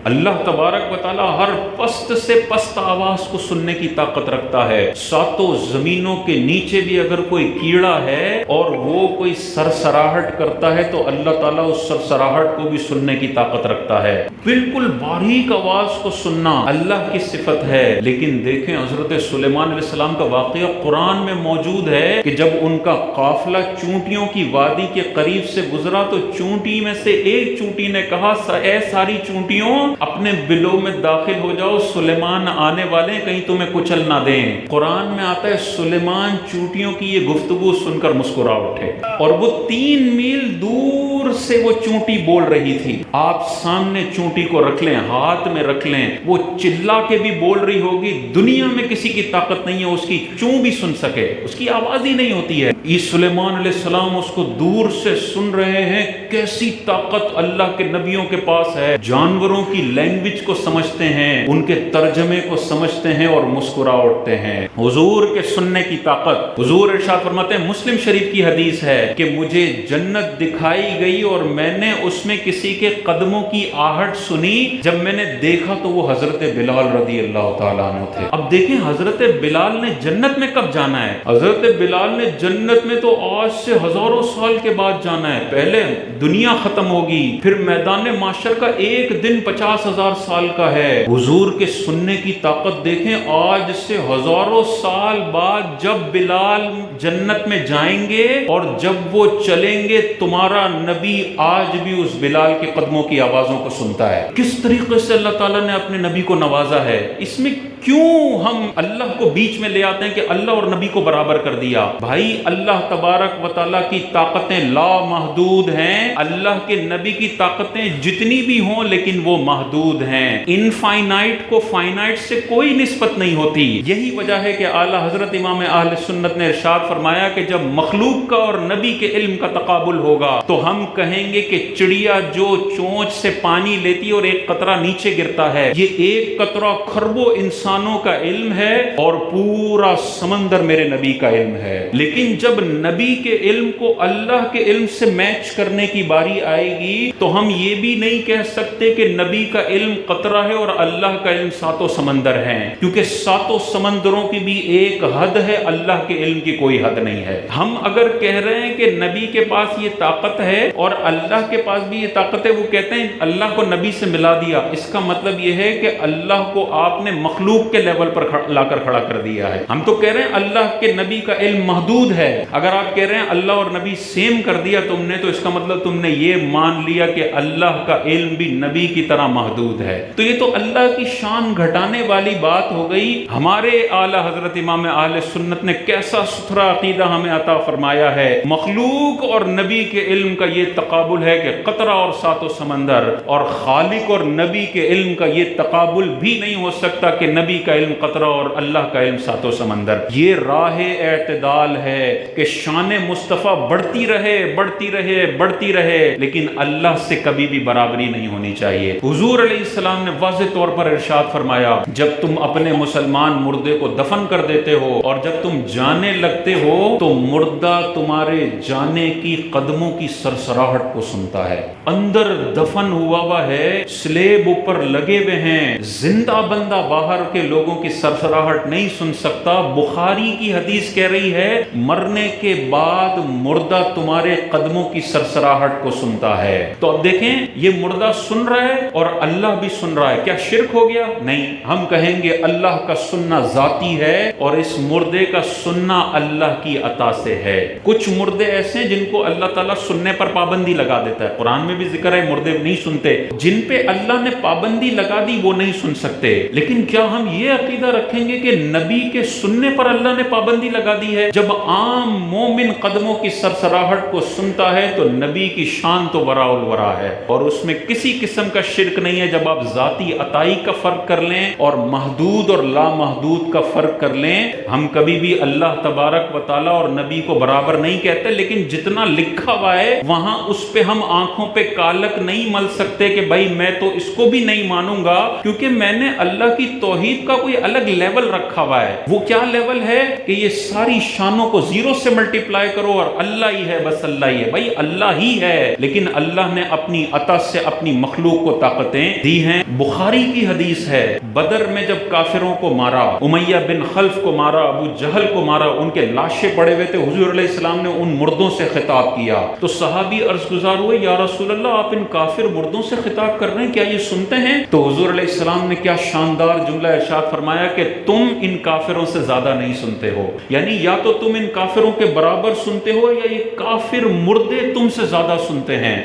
اللہ تبارک و تعالیٰ ہر پست سے پست آواز کو سننے کی طاقت رکھتا ہے۔ ساتوں زمینوں کے نیچے بھی اگر کوئی کیڑا ہے اور وہ کوئی سرسراہٹ کرتا ہے تو اللہ تعالیٰ اس سرسراہٹ کو بھی سننے کی طاقت رکھتا ہے۔ بالکل باریک آواز کو سننا اللہ کی صفت ہے۔ لیکن دیکھیں حضرت سلیمان علیہ السلام کا واقعہ قرآن میں موجود ہے کہ جب ان کا قافلہ چونٹیوں کی وادی کے قریب سے گزرا تو چونٹی میں سے ایک چونٹی نے کہا اے ساری چونٹیوں اپنے بلوں میں داخل ہو جاؤ، سلیمان آنے والے ہیں، کہیں تمہیں کچل نہ دیں۔ قرآن میں آتا ہے سلیمان چونٹیوں کی یہ گفتگو سن کر مسکرا اٹھے، اور وہ 3 میل دور سے وہ چونٹی بول رہی تھی۔ آپ سامنے چونٹی کو رکھ لیں، ہاتھ میں رکھ لیں، وہ چلا کے بھی بول رہی ہوگی، دنیا میں کسی کی طاقت نہیں ہے اس کی چوں بھی سن سکے، اس کی آواز ہی نہیں ہوتی ہے۔ یہ سلیمان علیہ السلام اس کو دور سے سن رہے ہیں، کیسی طاقت اللہ کے نبیوں کے پاس ہے، جانوروں کی لینگویج کو سمجھتے ہیں، ان کے ترجمے کو سمجھتے ہیں اور مسکرا اٹھتے ہیں۔ حضور کے سننے کی طاقت، حضور ارشاد فرماتے ہیں، مسلم شریف کی حدیث ہے کہ مجھے جنت دکھائی گئی اور میں نے اس میں کسی کے قدموں کی آہٹ سنی، جب میں نے دیکھا تو وہ حضرت بلال رضی اللہ تعالیٰ عنہ تھے۔ اب دیکھیں حضرت بلال نے جنت میں کب جانا ہے؟ حضرت بلال نے جنت میں تو آج سے ہزاروں سال کے بعد جانا ہے، پہلے دنیا ختم ہوگی، پھر میدان معاشر کا ایک دن 50,000 سال کا ہے۔ حضور کے سننے کی طاقت دیکھیں، آج سے ہزاروں سال بعد جب بلال جنت میں جائیں گے اور جب وہ چلیں گے، تمہارا نبی آج بھی اس بلال کے قدموں کی آوازوں کو سنتا ہے۔ کس طریقے سے اللہ تعالیٰ نے اپنے نبی کو نوازا ہے۔ اس میں کیوں ہم اللہ کو بیچ میں لے آتے ہیں کہ اللہ اور نبی کو برابر کر دیا؟ بھائی اللہ تبارک و تعالیٰ کی طاقتیں لامحدود ہیں، اللہ کے نبی کی طاقتیں جتنی بھی ہوں لیکن وہ محدود ہیں۔ انفائنائٹ کو فائنائٹ سے کوئی نسبت نہیں ہوتی۔ یہی وجہ ہے کہ اعلیٰ حضرت امام اہل سنت نے ارشاد فرمایا کہ جب مخلوق کا اور نبی کے علم کا تقابل ہوگا تو ہم کہیں گے کہ چڑیا جو چونچ سے پانی لیتی اور ایک قطرہ نیچے گرتا ہے، یہ ایک قطرہ کھربوں انسانوں کا علم ہے اور پورا سمندر میرے نبی کا علم ہے۔ لیکن جب نبی کے علم کو اللہ کے علم سے میچ کرنے کی باری آئے گی تو ہم یہ بھی نہیں کہہ سکتے کہ نبی کا علم قطرہ ہے اور اللہ کا علم ساتوں سمندر ہے، کیونکہ ساتوں سمندروں کی بھی ایک حد ہے، اللہ کے علم کی کوئی حد نہیں ہے۔ ہم اگر کہہ رہے ہیں کہ نبی کے پاس یہ طاقت ہے اور اللہ کے پاس بھی یہ طاقت ہے، وہ کہتے ہیں اللہ کو نبی سے ملا دیا، اس کا مطلب یہ ہے کہ اللہ کو آپ نے مخلوق کے لیول پر لا کر کھڑا کر دیا ہے۔ ہم تو کہہ رہے ہیں اللہ کے نبی کا علم محدود ہے۔ اگر آپ کہہ رہے ہیں اللہ اور نبی سیم کر دیا تم نے، تو اس کا مطلب تم نے یہ مان لیا کہ اللہ کا علم بھی نبی کی طرح محدود ہے۔ تو یہ تو اللہ کی شان گھٹانے والی بات ہو گئی۔ ہمارے اعلیٰ حضرت امام اہل سنت نے کیسا ستھرا عقیدہ ہمیں عطا فرمایا ہے۔ مخلوق اور نبی کے علم کا یہ تقابل ہے کہ قطرہ اور ساتوں سمندر، اور خالق اور نبی کے علم کا یہ تقابل بھی نہیں ہو سکتا کہ نبی کا علم قطرہ اور اللہ کا علم ساتوں سمندر۔ یہ راہ اعتدال ہے کہ شان مصطفیٰ بڑھتی رہے بڑھتی رہے بڑھتی رہے، لیکن اللہ سے کبھی بھی برابری نہیں ہونی چاہیے۔ حضور علیہ السلام نے واضح طور پر ارشاد فرمایا، جب تم اپنے مسلمان مردے کو دفن کر دیتے ہو اور جب تم جانے لگتے ہو تو مردہ تمہارے جانے کی قدموں کی سرسراہٹ کو سنتا ہے۔ اندر دفن ہوا ہے، سلیب اوپر لگے ہوئے ہیں، زندہ بندہ باہر کے لوگوں کی سرسراہٹ نہیں سن سکتا۔ بخاری کی حدیث کہہ رہی ہے مرنے کے بعد مردہ تمہارے قدموں کی سرسراہٹ کو سنتا ہے۔ تو اب دیکھیں یہ مردہ سن رہا ہے اور اللہ بھی سن رہا ہے، کیا شرک ہو گیا؟ نہیں، ہم کہیں گے اللہ کا سننا ذاتی ہے اور اس مردے کا سننا اللہ کی عطا سے ہے۔ کچھ مردے ایسے ہیں جن کو اللہ تعالیٰ سننے پر پابندی لگا دیتا ہے، قرآن میں بھی ذکر ہے مردے نہیں سنتے، جن پہ اللہ نے پابندی لگا دی وہ نہیں سن سکتے۔ لیکن کیا ہم یہ عقیدہ رکھیں گے کہ نبی کے سننے پر اللہ نے پابندی لگا دی ہے؟ جب عام مومن قدموں کی سرسراہٹ کو سنتا ہے تو نبی کی شان تو وراء الورا ہے، اور اس میں کسی قسم کا شرک نہیں ہے۔ جب آپ ذاتی عطائی کا فرق کر لیں اور محدود اور لامحدود کا فرق کر لیں، ہم کبھی بھی اللہ تبارک و تعالیٰ اور نبی کو برابر نہیں کہتے، لیکن جتنا لکھا ہوا ہے وہاں اس پہ ہم آنکھوں پہ کالک نہیں مل سکتے کہ بھائی میں تو اس کو بھی نہیں مانوں گا کیونکہ میں نے اللہ کی توحید توحید کا کوئی الگ لیول رکھا ہوا ہے. وہ کیا لیول ہے کہ یہ ساری شانوں کو زیرو سے ملٹیپلائی کرو اور اللہ ہی ہے، بس اللہ ہی ہے. بھائی اللہ ہی ہے، لیکن اللہ نے اپنی عطا سے اپنی مخلوق کو طاقتیں دی ہیں. بخاری کی حدیث ہے، بدر میں جب کافروں کو مارا، امیہ بن خلف کو مارا، ابو جہل کو مارا، ان کے لاشیں پڑے ہوئے تھے، حضور علیہ السلام نے ان مردوں سے خطاب کیا تو صحابی عرض گزار ہوئے، یا رسول اللہ آپ ان کافر مردوں سے خطاب کر رہے ہیں، کیا یہ سنتے ہیں؟ تو حضور علیہ السلام نے کیا شاندار جملہ ارشاد فرمایا کہ تم ان کافروں سے زیادہ نہیں سنتے ہو. یعنی یا تو تم ان کافروں کے برابر سنتے ہو یا یہ کافر مردے تم سے زیادہ سنتے ہیں.